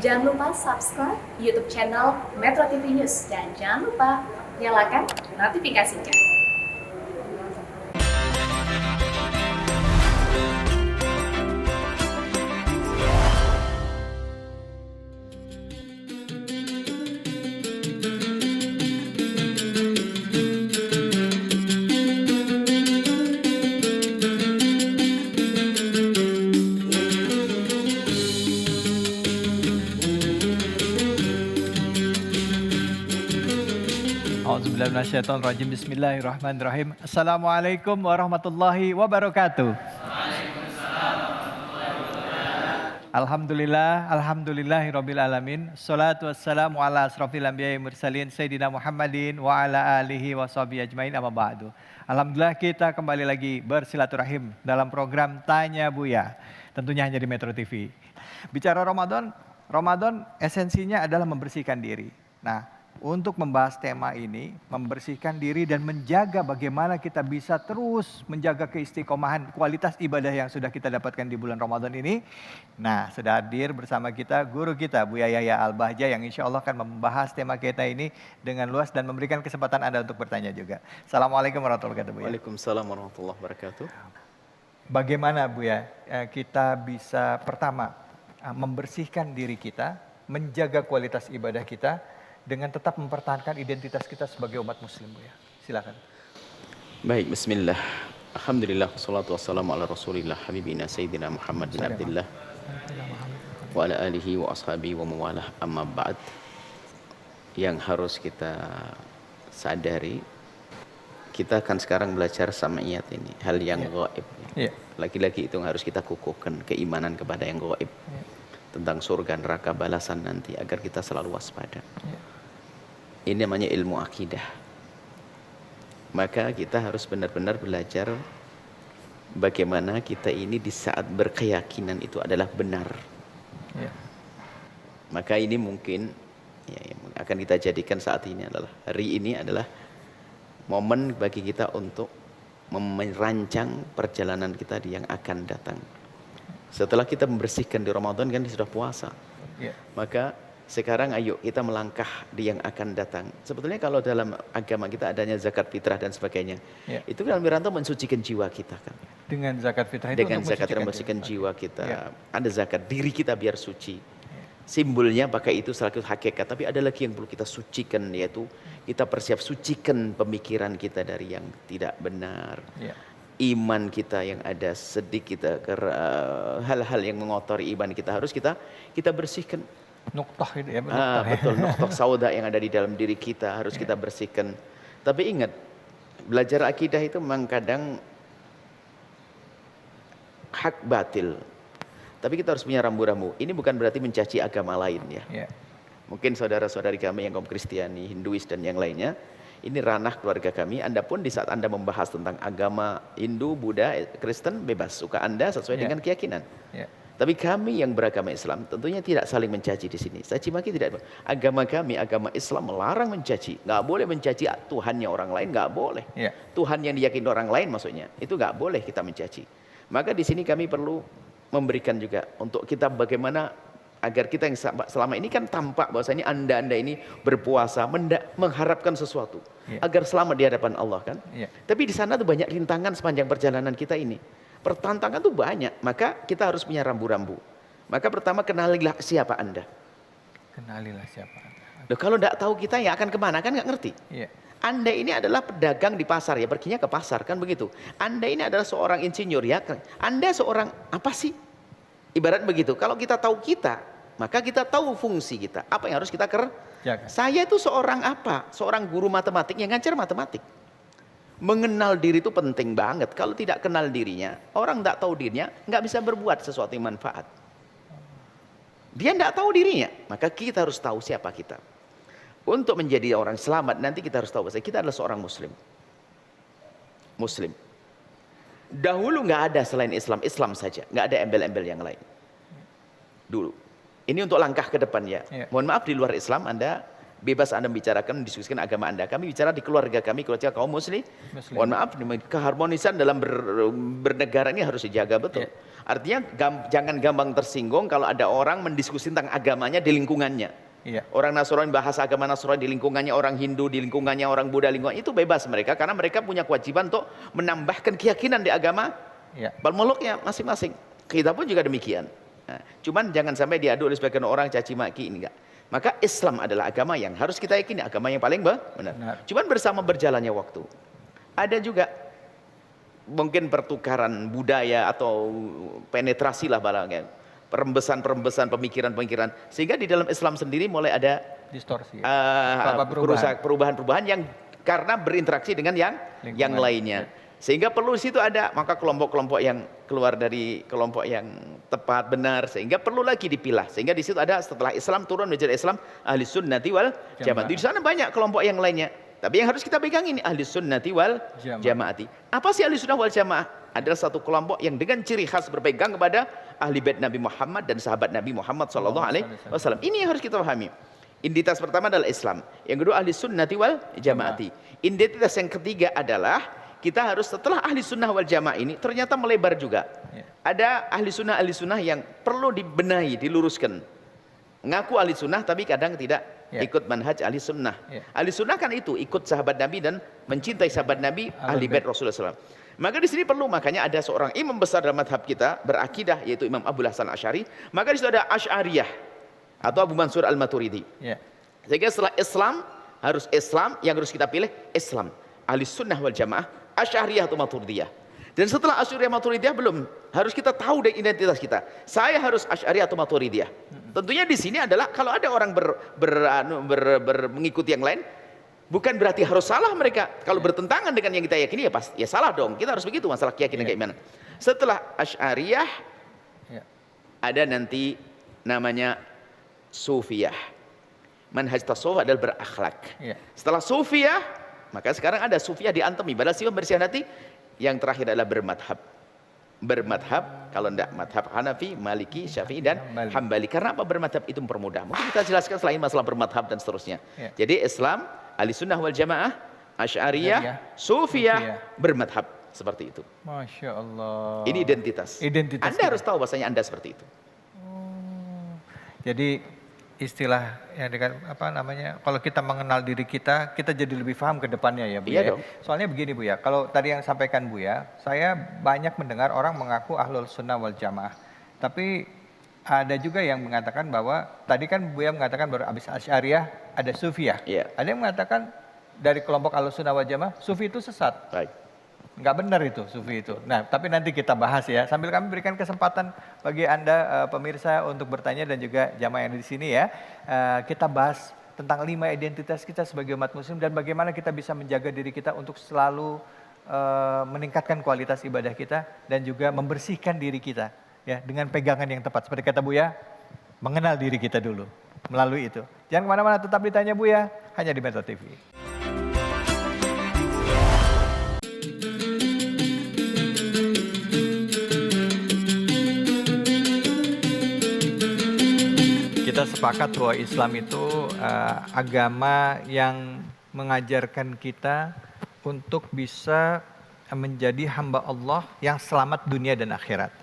Jangan lupa subscribe YouTube channel Metro TV News dan jangan lupa nyalakan notifikasinya. A'udzubillahiminasyaitonirrajim. Bismillahirrahmanirrahim. Assalamualaikum warahmatullahi wabarakatuh. Alhamdulillahirabbil alamin. Shalatu wassalamu ala asrofil anbiya'i mursalin sayyidina Muhammadin wa ala alihi washabihi ajmain, amma ba'du. Alhamdulillah kita kembali lagi bersilaturahim dalam program Tanya Buya. Tentunya hanya di Metro TV. Bicara Ramadan esensinya adalah membersihkan diri. Nah, untuk membahas tema ini, membersihkan diri dan menjaga bagaimana kita bisa terus menjaga keistiqomahan kualitas ibadah yang sudah kita dapatkan di bulan Ramadan ini. Nah, sudah hadir bersama kita guru kita Buya Yahya Al-Bahjah yang insya Allah akan membahas tema kita ini dengan luas dan memberikan kesempatan Anda untuk bertanya juga. Assalamualaikum warahmatullahi wabarakatuh, Buya. Waalaikumsalam warahmatullahi wabarakatuh. Bagaimana, Buya, kita bisa pertama membersihkan diri kita, menjaga kualitas ibadah kita, dengan tetap mempertahankan identitas kita sebagai umat muslim, Bu ya. Silakan. Baik, bismillah. Alhamdulillah, wassalatu wassalamu ala rasulillah habibina sayyidina Muhammad bin Abdullah wa ala alihi wa ashabihi wa mawalah, amma ba'd. Yang harus kita sadari, kita akan sekarang belajar sam'iyat ini, hal yang gaib. Lagi-lagi itu yang harus kita kukuhkan, keimanan kepada yang gaib. Tentang surga, neraka, balasan nanti, agar kita selalu waspada. Ini namanya ilmu akidah. Maka kita harus benar-benar belajar bagaimana kita ini di saat berkeyakinan itu adalah benar. Maka ini mungkin yang akan kita jadikan saat ini adalah, hari ini adalah momen bagi kita untuk merancang perjalanan kita yang akan datang. Setelah kita membersihkan di Ramadan, kan sudah puasa. Maka sekarang ayo kita melangkah di yang akan datang. Sebetulnya kalau dalam agama kita adanya zakat fitrah dan sebagainya. Itu dalam Wiranto mensucikan jiwa kita kan. Dengan zakat fitrah itu dengan zakat membersihkan jiwa kita. Ada zakat diri kita biar suci. Simbolnya pakai itu selaku hakikat. Tapi ada lagi yang perlu kita sucikan, yaitu kita persiap sucikan pemikiran kita dari yang tidak benar. Iman kita yang ada sedikit hal-hal yang mengotori iman kita harus kita bersihkan. Nuktah itu ya, betul, nuktah sauda yang ada di dalam diri kita harus kita bersihkan. Tapi ingat, belajar akidah itu memang kadang hak batil. Tapi kita harus punya rambu-rambu. Ini bukan berarti mencaci agama lain ya. Mungkin saudara-saudari kami yang kaum Kristiani, Hinduis dan yang lainnya, ini ranah keluarga kami. Anda pun di saat Anda membahas tentang agama Hindu, Buddha, Kristen, bebas. Suka Anda sesuai dengan keyakinan. Tapi kami yang beragama Islam tentunya tidak saling mencaci di sini. Caci maki tidak. Agama kami, agama Islam melarang mencaci. Nggak boleh mencaci Tuhannya orang lain, nggak boleh. Tuhan yang diyakini orang lain maksudnya, itu nggak boleh kita mencaci. Maka di sini kami perlu memberikan juga untuk kita bagaimana agar kita yang selama ini kan tampak bahwasanya anda ini berpuasa mengharapkan sesuatu agar selamat di hadapan Allah kan. Tapi di sana tuh banyak rintangan sepanjang perjalanan kita ini. Pertantangan tuh banyak, maka kita harus punya rambu-rambu. Maka pertama, kenalilah siapa Anda. Kenalilah siapa Anda. Loh, kalau tidak tahu kita ya akan kemana, kan nggak ngerti. Anda ini adalah pedagang di pasar ya, perginya ke pasar kan begitu. Anda ini adalah seorang insinyur ya, Anda seorang apa sih? Ibarat begitu. Kalau kita tahu kita, maka kita tahu fungsi kita. Apa yang harus kita kerjakan. Saya itu seorang apa? Seorang guru matematik yang ngajar matematik. Mengenal diri itu penting banget. Kalau tidak kenal dirinya, orang tidak tahu dirinya, nggak bisa berbuat sesuatu yang manfaat. Dia tidak tahu dirinya, maka kita harus tahu siapa kita. Untuk menjadi orang selamat, nanti kita harus tahu bahwa kita adalah seorang Muslim. Muslim. Dahulu nggak ada selain Islam, Islam saja, nggak ada embel-embel yang lain. Dulu. Ini untuk langkah ke depan ya. Mohon maaf di luar Islam Anda bebas Anda membicarakan, mendiskusikan agama Anda. Kami bicara di keluarga kami, keluarga kaum muslim. Mohon maaf, keharmonisan dalam bernegara ini harus dijaga betul. Artinya jangan gampang tersinggung kalau ada orang mendiskusi tentang agamanya di lingkungannya. Iya. Orang Nasrani bahas agama Nasrani di lingkungannya, orang Hindu di lingkungannya, orang Buddha di lingkungannya, itu bebas mereka karena mereka punya kewajiban untuk menambahkan keyakinan di agama balmoloknya masing-masing. Kita pun juga demikian. Nah, cuman jangan sampai diadu oleh sebagian orang caci maki, ini enggak. Maka Islam adalah agama yang harus kita yakini, agama yang paling benar. Cuman bersama berjalannya waktu, ada juga mungkin pertukaran budaya atau penetrasi lah barangnya, perembesan pemikiran-pemikiran, sehingga di dalam Islam sendiri mulai ada distorsi, perubahan-perubahan yang karena berinteraksi dengan yang lainnya. Sehingga perlu di situ ada maka kelompok-kelompok yang keluar dari kelompok yang tepat benar, sehingga perlu lagi dipilah. Sehingga di situ ada setelah Islam turun menjadi Islam ahli sunnati wal jamaah. Di sana banyak kelompok yang lainnya. Tapi yang harus kita pegang ini ahli sunnati wal jamaati. Apa sih ahli sunnah wal jamaah? Adalah satu kelompok yang dengan ciri khas berpegang kepada ahli bait Nabi Muhammad dan sahabat Nabi Muhammad sallallahu alaihi wasallam. Ini yang harus kita pahami. Identitas pertama adalah Islam. Yang kedua ahli sunnati wal jamaati. Identitas yang ketiga adalah kita harus setelah ahli sunnah wal jamaah ini ternyata melebar juga. Ada ahli sunnah yang perlu dibenahi, diluruskan. Mengaku ahli sunnah tapi kadang tidak ikut manhaj ahli sunnah. Ahli sunnah kan itu ikut sahabat Nabi dan mencintai sahabat Nabi, ahli bait Rasulullah SAW. Maka di sini perlu, makanya ada seorang imam besar dalam madhab kita berakidah, yaitu Imam Abul Hasan Asy'ari. Maka di situ ada Asy'ariyah atau Abu Mansur Al-Maturidi. Sehingga setelah Islam, harus Islam yang harus kita pilih Islam ahli sunnah wal jamaah, Asy'ariyah atau Maturidiyah. Dan setelah Asy'ariyah Maturidiyah belum, harus kita tahu dari identitas kita. Saya harus Asy'ariyah atau Maturidiyah. Tentunya di sini adalah kalau ada orang mengikuti yang lain, bukan berarti harus salah mereka. Kalau bertentangan dengan yang kita yakini ya salah dong. Kita harus begitu masalah keyakinan kayak gimana. Setelah Asy'ariyah ada nanti namanya Sufiyah. Manhaj tasawuf adalah berakhlak. Setelah Sufiyah, maka sekarang ada Sufiyah diantemi. Padahal sifat bersih hati. Yang terakhir adalah bermadhab, kalau tidak madhab Hanafi, Maliki, Syafi'i dan Hambali. Karena apa bermadhab itu mempermudah? Mungkin kita jelaskan selain masalah bermadhab dan seterusnya. Jadi Islam, ahli sunnah wal jamaah, Asy'ariyah, Sufiyah, bermadhab. Seperti itu. Masya Allah. Ini identitas. Anda harus tahu bahasanya Anda seperti itu. Jadi istilah yang kalau kita mengenal diri kita jadi lebih paham ke depannya ya Bu. Iya dong. Soalnya begini Bu ya, kalau tadi yang sampaikan Bu ya, saya banyak mendengar orang mengaku ahlul sunnah wal jamaah. Tapi ada juga yang mengatakan bahwa, tadi kan Bu ya mengatakan baru habis Asy'ariyah ada Sufiyah. Ada yang mengatakan dari kelompok ahlus sunnah wal jamaah, Sufi itu sesat. Nggak benar itu Sufi itu. Nah, tapi nanti kita bahas ya. Sambil kami berikan kesempatan bagi Anda pemirsa untuk bertanya dan juga jamaah yang di sini ya. Kita bahas tentang 5 identitas kita sebagai umat muslim dan bagaimana kita bisa menjaga diri kita untuk selalu meningkatkan kualitas ibadah kita dan juga membersihkan diri kita ya dengan pegangan yang tepat. Seperti kata Buya, mengenal diri kita dulu melalui itu. Jangan kemana-mana, tetap ditanya Buya hanya di Metro TV. Kita sepakat bahwa Islam itu agama yang mengajarkan kita untuk bisa menjadi hamba Allah yang selamat dunia dan akhirat.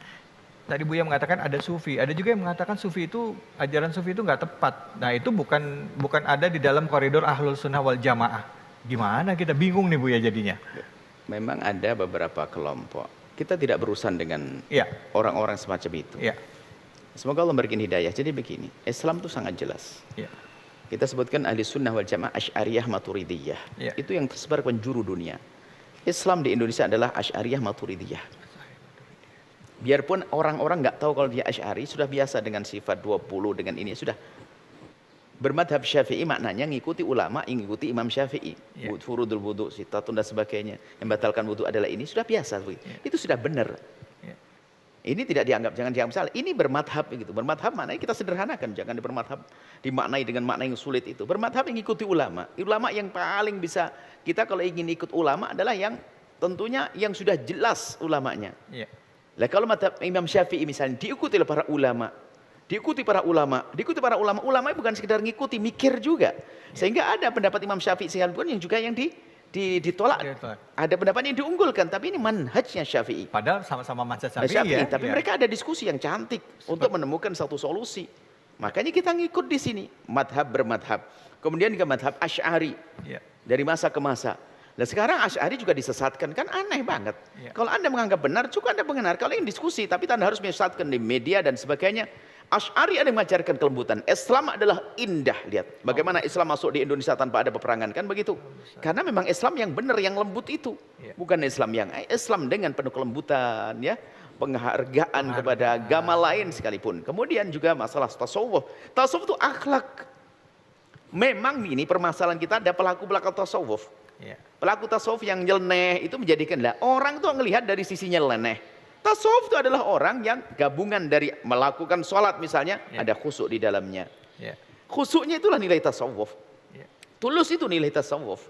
Tadi Buya mengatakan ada Sufi, ada juga yang mengatakan Sufi itu, ajaran Sufi itu nggak tepat. Nah itu bukan ada di dalam koridor ahlul sunnah wal jamaah. Gimana kita bingung nih Buya jadinya? Memang ada beberapa kelompok. Kita tidak berurusan dengan orang-orang semacam itu. Semoga Allah memberikan hidayah. Jadi begini, Islam itu sangat jelas. Kita sebutkan ahli sunnah wal jamaah Asy'ariyah Maturidiyah. Itu yang tersebar ke penjuru dunia. Islam di Indonesia adalah Asy'ariyah Maturidiyah. Biarpun orang-orang nggak tahu kalau dia Asy'ari, sudah biasa dengan sifat 20 dengan ini sudah. Bermadhab Syafi'i maknanya ngikuti ulama, ngikuti Imam Syafi'i. Furudul wudu, sitatun dan sebagainya. Yang batalkan wudu adalah ini, sudah biasa. Itu sudah benar. Ini tidak dianggap, jangan dianggap salah. Ini bermadhab gitu. Bermadhab maknanya kita sederhanakan, jangan bermadhab dimaknai dengan makna yang sulit itu. Bermadhab yang ngikuti ulama. Ulama yang paling bisa kita kalau ingin ikut ulama adalah yang tentunya yang sudah jelas ulamanya. Lah kalau madhab Imam Syafi'i misalnya diikuti oleh para ulama, diikuti para ulama bukan sekedar ngikuti, mikir juga. Sehingga ada pendapat Imam Syafi'i sekalipun yang juga yang ditolak. Ada pendapat yang diunggulkan, tapi ini manhajnya Syafi'i. Padahal sama-sama mazhab Syafi'i ya. Tapi mereka ada diskusi yang cantik untuk menemukan satu solusi. Makanya kita ngikut di sini, madhab bermadhab. Kemudian ke madhab Asy'ari, dari masa ke masa. Nah sekarang Asy'ari juga disesatkan, kan aneh banget. Kalau Anda menganggap benar, cukup Anda benar. Kalau ingin diskusi, tapi Anda harus menyesatkan di media dan sebagainya. Asy'ari ada yang mengajarkan kelembutan. Islam adalah indah. Lihat bagaimana Islam masuk di Indonesia tanpa ada peperangan, kan begitu. Karena memang Islam yang benar, yang lembut itu. Bukan Islam yang Islam dengan penuh kelembutan, ya, penghargaan kepada agama lain sekalipun. Kemudian juga masalah tasawuf. Tasawuf itu akhlak. Memang ini permasalahan kita, ada pelaku-pelaku tasawuf. Pelaku tasawuf yang nyeleneh itu menjadikanlah orang itu melihat dari sisi nyeleneh. Tasawuf itu adalah orang yang gabungan dari melakukan sholat misalnya, ada khusyuk di dalamnya. Khusyuknya itulah nilai tasawuf. Tulus itu nilai tasawuf.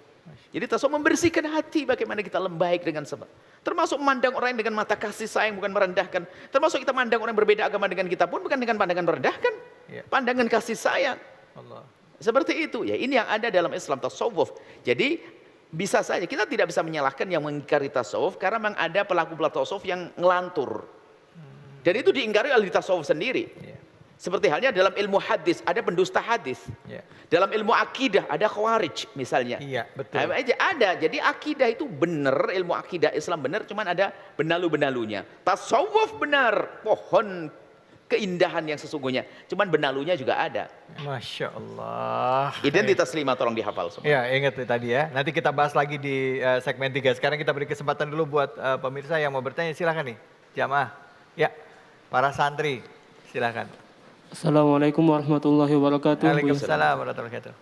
Jadi tasawuf membersihkan hati, bagaimana kita baik dengan sebab. Termasuk memandang orang dengan mata kasih sayang, bukan merendahkan. Termasuk kita memandang orang yang berbeda agama dengan kita pun bukan dengan pandangan merendahkan. Pandangan kasih sayang. Seperti itu ya, ini yang ada dalam Islam tasawuf. Jadi bisa saja kita tidak bisa menyalahkan yang mengingkari tasawuf, karena memang ada pelaku-pelaku tasawuf yang ngelantur. Dan itu diingkari oleh tasawuf sendiri. Seperti halnya dalam ilmu hadis ada pendusta hadis. Dalam ilmu akidah ada khawarij misalnya. Betul. Ada. Jadi akidah itu benar, ilmu akidah Islam benar, cuman ada benalu-benalunya. Tasawuf benar, pohon keindahan yang sesungguhnya, cuman benalunya juga ada. Masya Allah. Identitas 5 tolong dihafal semua. Ya, ingat tadi ya. Nanti kita bahas lagi di segmen 3. Sekarang kita beri kesempatan dulu buat pemirsa yang mau bertanya. Silakan nih, jamaah. Ya, para santri, silakan. Assalamualaikum warahmatullahi wabarakatuh. Waalaikumsalam warahmatullahi wabarakatuh.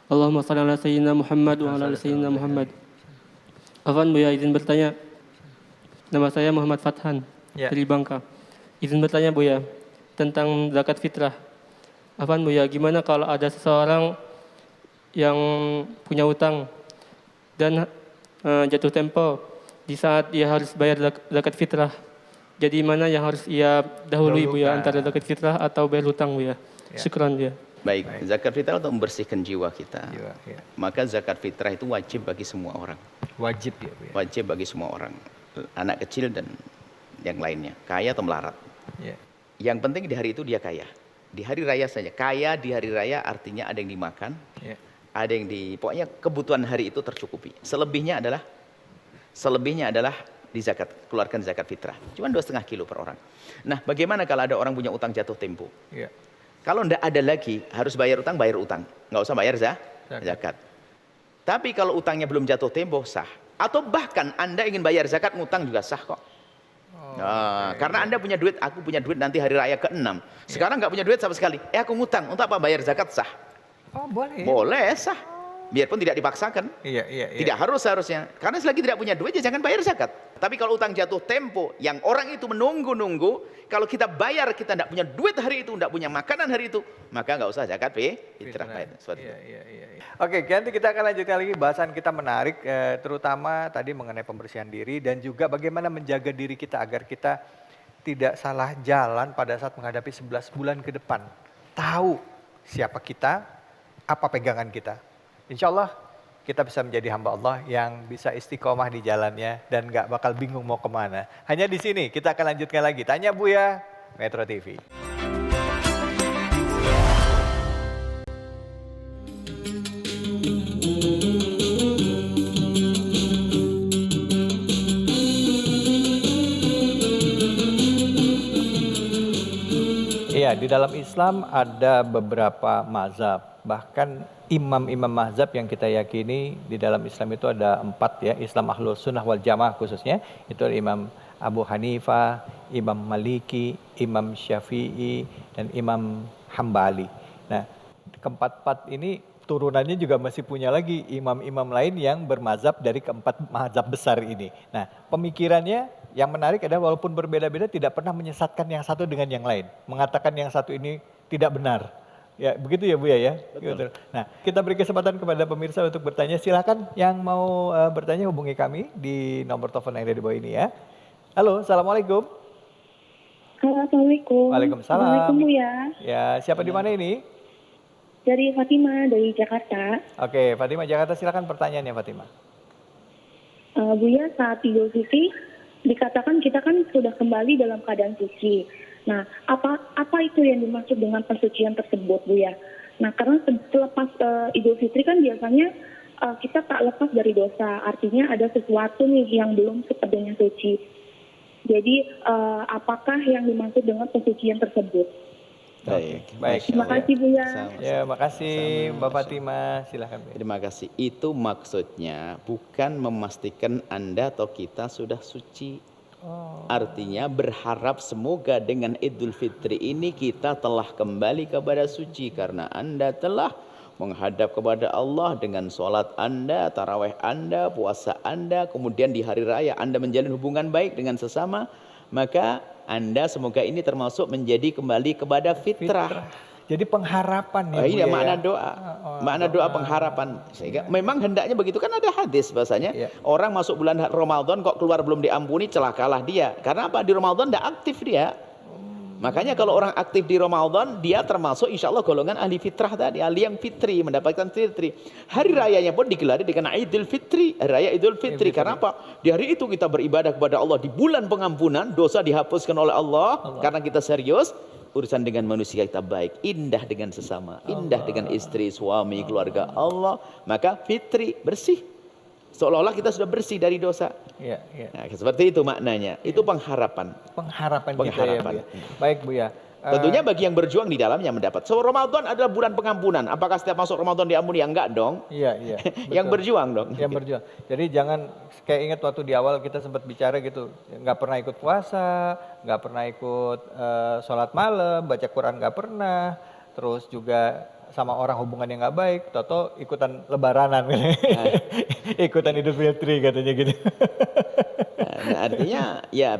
Allahumma shalli ala sayyidina Muhammad wa ala ali sayyidina Muhammad. Afwan Buya, izin bertanya. Nama saya Muhammad Fathan dari Bangka. Izin bertanya Buya tentang zakat fitrah. Afwan Buya, gimana kalau ada seseorang yang punya utang dan jatuh tempo di saat dia harus bayar zakat fitrah? Jadi mana yang harus ia dahului Buya, antara zakat fitrah atau bayar hutang Buya? Syukran Buya. Baik, zakat fitrah untuk membersihkan jiwa kita. Maka zakat fitrah itu wajib bagi semua orang. Wajib ya Buya. Wajib bagi semua orang. Anak kecil dan yang lainnya, kaya atau melarat. Yang penting di hari itu dia kaya. Di hari raya saja. Kaya di hari raya artinya ada yang dimakan, ada yang pokoknya kebutuhan hari itu tercukupi. Selebihnya adalah di zakat, keluarkan zakat fitrah. Cuma 2,5 kilo per orang. Nah, bagaimana kalau ada orang punya utang jatuh tempo? Kalau tidak ada lagi, harus bayar utang, nggak usah bayar zakat. Tapi kalau utangnya belum jatuh tempo, sah. Atau bahkan Anda ingin bayar zakat, ngutang juga sah kok. Karena Anda punya duit, aku punya duit nanti hari raya ke-6. Sekarang nggak punya duit sama sekali. Aku ngutang, untuk apa bayar zakat? Sah. Boleh. Boleh, sah. Biarpun tidak dipaksakan. Tidak harus seharusnya. Karena selagi tidak punya duit, ya jangan bayar zakat. Tapi kalau utang jatuh tempo, yang orang itu menunggu-nunggu, kalau kita bayar, kita tidak punya duit hari itu, tidak punya makanan hari itu, maka nggak usah zakat fitrah. Oke, nanti kita akan lanjutkan lagi bahasan kita menarik, terutama tadi mengenai pembersihan diri dan juga bagaimana menjaga diri kita agar kita tidak salah jalan pada saat menghadapi 11 bulan ke depan. Tahu siapa kita, apa pegangan kita. Insya Allah kita bisa menjadi hamba Allah yang bisa istiqomah di jalannya dan gak bakal bingung mau kemana. Hanya di sini kita akan lanjutkan lagi. Tanya Buya, Metro TV. Iya, di dalam Islam ada beberapa mazhab. Bahkan imam-imam mazhab yang kita yakini di dalam Islam itu ada 4 ya. Islam Ahlus Sunnah wal Jamaah khususnya. Itu ada Imam Abu Hanifah, Imam Maliki, Imam Syafi'i, dan Imam Hambali. Nah, keempat-empat ini turunannya juga masih punya lagi imam-imam lain yang bermazhab dari keempat mazhab besar ini. Nah, pemikirannya yang menarik adalah walaupun berbeda-beda tidak pernah menyesatkan yang satu dengan yang lain. Mengatakan yang satu ini tidak benar. Ya, begitu ya Buya ya. Betul. Nah, kita beri kesempatan kepada pemirsa untuk bertanya. Silakan yang mau bertanya hubungi kami di nomor telepon yang ada di bawah ini ya. Halo, assalamualaikum. Halo, assalamualaikum. Waalaikumsalam. Assalamualaikum Buya. Ya, siapa di mana ini? Dari Fatima dari Jakarta. Oke, Fatima Jakarta, silakan pertanyaannya Fatima. Buya, saat Idul Fitri dikatakan kita kan sudah kembali dalam keadaan suci. Nah, apa itu yang dimaksud dengan pensucian tersebut, Buya? Nah, karena selepas Idul Fitri kan biasanya kita tak lepas dari dosa. Artinya ada sesuatu nih yang belum sepenuhnya suci. Jadi, apakah yang dimaksud dengan pensucian tersebut? Baik. Terima kasih, Buya. Ya, makasih Mbak Fatimah. Silahkan. Terima kasih. Itu maksudnya bukan memastikan Anda atau kita sudah suci. Artinya berharap semoga dengan Idul Fitri ini kita telah kembali kepada suci karena Anda telah menghadap kepada Allah dengan sholat Anda, tarawih Anda, puasa Anda, kemudian di hari raya Anda menjalin hubungan baik dengan sesama, maka Anda semoga ini termasuk menjadi kembali kepada fitrah. Jadi pengharapan ya. Iya, makna doa. Makna doa pengharapan. Sehingga memang hendaknya begitu, kan ada hadis bahasanya orang masuk bulan Ramadan kok keluar belum diampuni, celakalah dia. Karena apa? Di Ramadan tidak aktif dia. Makanya kalau orang aktif di Ramadan, dia termasuk insya Allah golongan ahli fitrah tadi, ahli yang fitri, mendapatkan fitri. Hari rayanya pun digelari dengan Idul Fitri, hari raya Idul Fitri. Karena apa? Di hari itu kita beribadah kepada Allah, di bulan pengampunan, dosa dihapuskan oleh Allah. Karena kita serius, urusan dengan manusia kita baik, indah dengan sesama, indah dengan istri, suami, keluarga Allah. Maka fitri, bersih. Seolah-olah kita sudah bersih dari dosa. Nah, seperti itu maknanya. Itu pengharapan. Pengharapan. Kita ya, Bu ya. Baik, Bu ya. Tentunya bagi yang berjuang di dalamnya mendapat. So, Ramadan adalah bulan pengampunan. Apakah setiap masuk Ramadan diampuni? Ya enggak dong. Iya. Yang berjuang dong. Yang berjuang. Jadi jangan kayak ingat waktu di awal kita sempat bicara gitu. Nggak pernah ikut puasa, nggak pernah ikut sholat malam, baca Quran nggak pernah. Terus juga sama orang hubungan yang nggak baik, toto ikutan lebaranan, ikutan Idul Fitri katanya gitu. Nah, artinya ya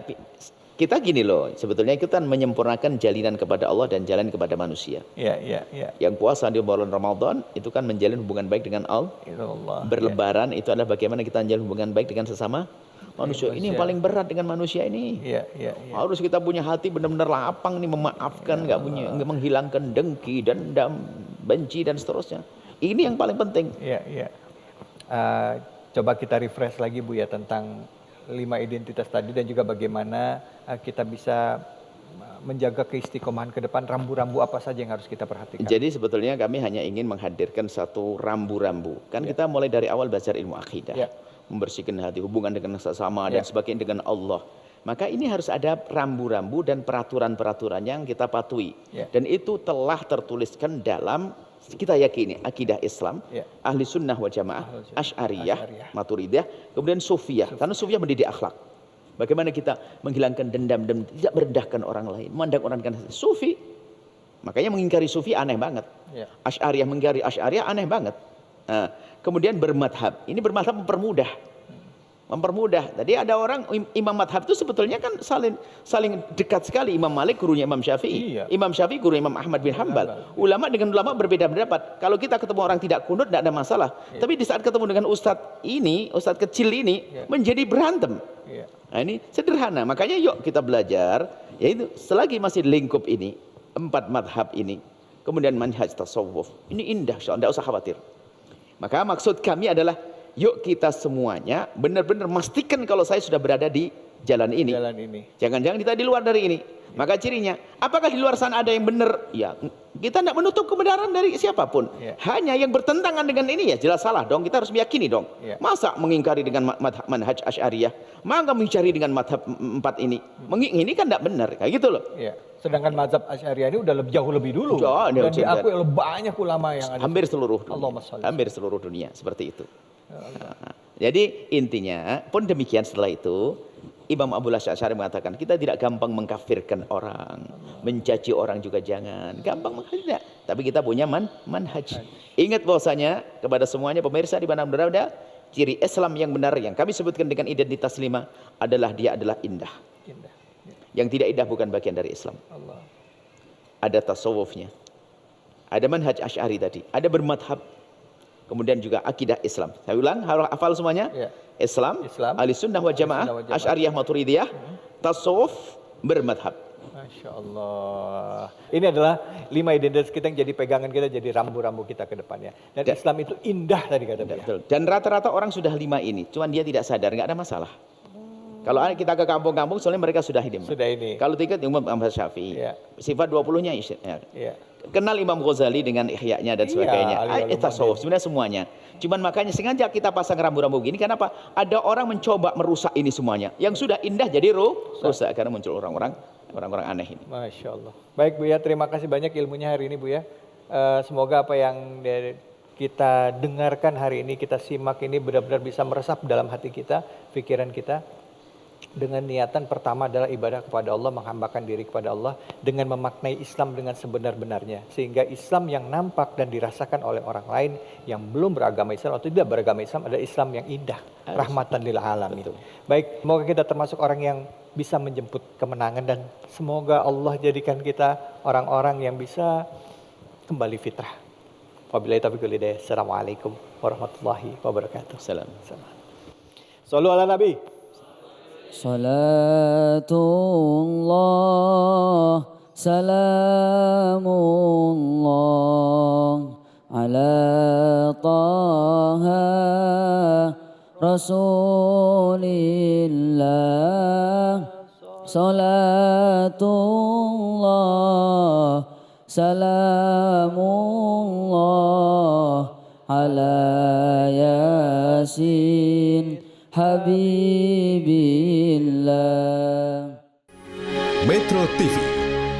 kita gini loh, sebetulnya ikutan menyempurnakan jalinan kepada Allah dan jalan kepada manusia. Iya. Yang puasa di bulan Ramadan itu kan menjalin hubungan baik dengan Allah. Berlebaran itu adalah bagaimana kita menjalin hubungan baik dengan sesama manusia. Ini yang paling berat dengan manusia ini. Iya. Harus kita punya hati benar-benar lapang nih, memaafkan, nggak menghilangkan dengki, dendam, benci dan seterusnya. Ini yang paling penting. Iya. Coba kita refresh lagi, Bu ya, tentang 5 identitas tadi dan juga bagaimana kita bisa menjaga keistiqomahan ke depan. Rambu-rambu apa saja yang harus kita perhatikan? Jadi sebetulnya kami hanya ingin menghadirkan satu rambu-rambu. Kan kita mulai dari awal belajar ilmu akidah. Membersihkan hati, hubungan dengan sesama dan sebagainya dengan Allah. Maka ini harus ada rambu-rambu dan peraturan-peraturan yang kita patuhi. Dan itu telah tertuliskan dalam, kita yakini, akidah Islam, ahli sunnah wal jamaah, Asy'ariyah, Maturidiyah, kemudian Sufiyah. Karena Sufiyah mendidik akhlak. Bagaimana kita menghilangkan dendam dan tidak merendahkan orang lain, memandang orang dengan Sufi. Makanya mengingkari Sufi aneh banget. Asy'ariyah mengingkari Asy'ariyah aneh banget. Nah, kemudian bermadhab. Ini bermadhab mempermudah. Tadi ada orang imam madhab itu sebetulnya kan saling dekat sekali. Imam Malik gurunya Imam Syafi'i, Imam Syafi'i guru Imam Ahmad bin Hanbal. Ulama dengan ulama berbeda pendapat. Kalau kita ketemu orang tidak kunut tidak ada masalah. Tapi di saat ketemu dengan ustadz kecil ini menjadi berantem. Nah, ini sederhana. Makanya yuk kita belajar. Yaitu selagi masih lingkup ini, 4 madhab ini, kemudian manhaj tasawuf. Ini indah, tidak usah khawatir. Maka maksud kami adalah yuk kita semuanya benar-benar memastikan kalau saya sudah berada di jalan ini. Jangan-jangan kita di luar dari ini. Maka cirinya, apakah di luar sana ada yang benar? Ya, kita tidak menutup kebenaran dari siapapun. Hanya yang bertentangan dengan ini ya jelas salah dong. Kita harus meyakini dong. Masa mengingkari dengan manhaj Asy'ariyah? Maka mencari dengan madhab 4 ini. Ini kan tidak benar. Kayak gitu loh. Sedangkan mazhab Asy'ariyah ini udah jauh lebih dulu. Dan diakui oleh banyak ulama yang ada. Hampir seluruh dunia seperti itu. Jadi intinya pun demikian, setelah itu Imam Abu Asy'ari mengatakan kita tidak gampang mengkafirkan orang, mencaci orang juga jangan, gampang tidak. Tapi kita punya manhaj. Ingat bahwasanya kepada semuanya pemirsa di mana berada, ciri Islam yang benar yang kami sebutkan dengan identitas 5 adalah dia adalah indah. Yang tidak indah bukan bagian dari Islam. Ada tasawufnya, ada manhaj Asy'ari tadi, ada bermadhab. Kemudian juga akidah Islam. Saya ulang, harus hafal semuanya. Islam, ahli sunnah wal jamaah, Asy'ariyah, Maturidiyah, tasawuf, bermadhab. Masya Allah. Ini adalah 5 identitas kita yang jadi pegangan kita, jadi rambu-rambu kita ke depannya. Dan Islam itu indah tadi kata Buya. Betul. Dan rata-rata orang sudah 5 ini, cuman dia tidak sadar, nggak ada masalah. Kalau kita ke kampung-kampung, soalnya mereka sudah ini. Sudah ini. Kalau tiga Imam Ahmad Syafi'i, sifat 20-nya kenal Imam Ghazali dengan ihya'nya dan sebagainya. Tasawuf sebenarnya semuanya. Cuman makanya sengaja kita pasang rambu-rambu gini, kenapa? Ada orang mencoba merusak ini semuanya. Yang sudah indah jadi rusak karena muncul orang-orang aneh ini. Masya Allah. Baik Buya, terima kasih banyak ilmunya hari ini Buya. Semoga apa yang kita dengarkan hari ini, kita simak ini benar-benar bisa meresap dalam hati kita, pikiran kita. Dengan niatan pertama adalah ibadah kepada Allah, menghambakan diri kepada Allah dengan memaknai Islam dengan sebenar-benarnya. Sehingga Islam yang nampak dan dirasakan oleh orang lain yang belum beragama Islam atau tidak beragama Islam adalah Islam yang indah, rahmatan lil alamin. Baik, semoga kita termasuk orang yang bisa menjemput kemenangan dan semoga Allah jadikan kita orang-orang yang bisa kembali fitrah. Wabillahi taufiq wal hidayah. Assalamualaikum warahmatullahi wabarakatuh. Salam. Sallu ala Nabi. Salatullah, salamullah ala taha rasulillah. Salatullah, salamullah ala yasin Habibillah. Metro TV